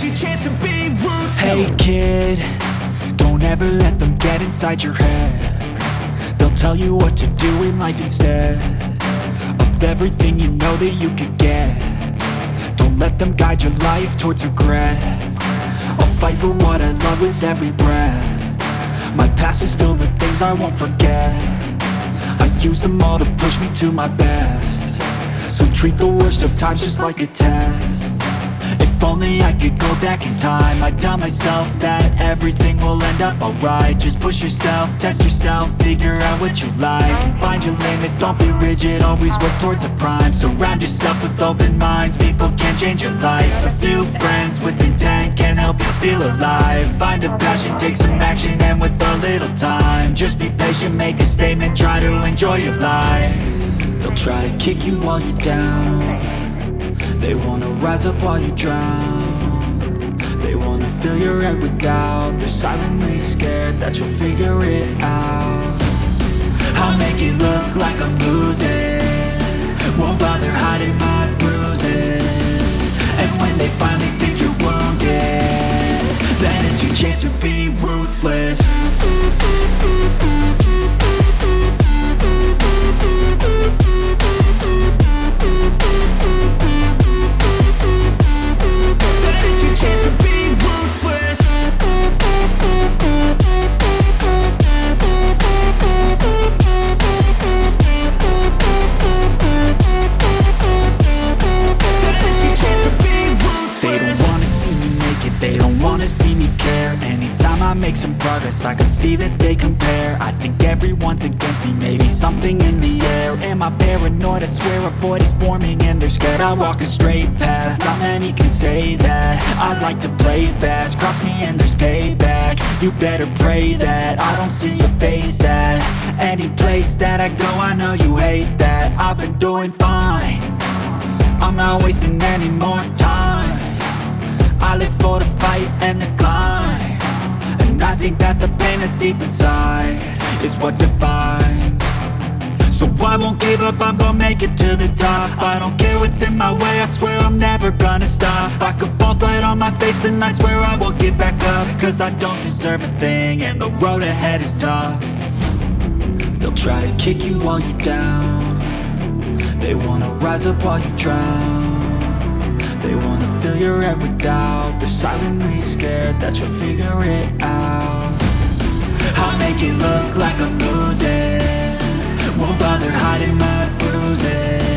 it's your chance to be ruthless. Hey kid, don't ever let them get inside your head. They'll tell you what to do in life instead of everything you know that you could get. Don't let them guide your life towards regret. I'll fight for what I love with every breath. My past is filled with things I won't forget. I use them all to push me to my best. So treat the worst of times just like a test. If only I could go back in time, I'd tell myself that everything will end up alright. Just push yourself, test yourself, figure out what you like, and find your limits, don't be rigid, always work towards a prime. Surround yourself with open minds, people can change your life. A few friends with intent can help you feel alive. Find a passion, take some action, and with a little time, just be patient, make a statement, try to enjoy your life. They'll try to kick you while you're down. They wanna rise up while you drown. They wanna fill your head with doubt. They're silently scared that you'll figure it out. I'll make it look like I'm losing, won't bother hiding my bruises. And when they finally think you're wounded, then it's your chance to be ruthless. They don't wanna see me care. Anytime I make some progress, I can see that they compare. I think everyone's against me, maybe something in the air. Am I paranoid? I swear a void is forming and they're scared I walk a straight path. Not many can say that. I like to play fast, cross me and there's payback. You better pray that I don't see your face at any place that I go. I know you hate that. I've been doing fine, I'm not wasting any more time. I live for the fight and the climb, and I think that the pain that's deep inside is what defines. So I won't give up, I'm gonna make it to the top. I don't care what's in my way, I swear I'm never gonna stop. I could fall flat on my face and I swear I will get back up, cause I don't deserve a thing and the road ahead is tough. They'll try to kick you while you're down. They wanna rise up while you drown. They wanna fill your head with doubt. They're silently scared that you'll figure it out. I'll make it look like I'm losing, won't bother hiding my bruises.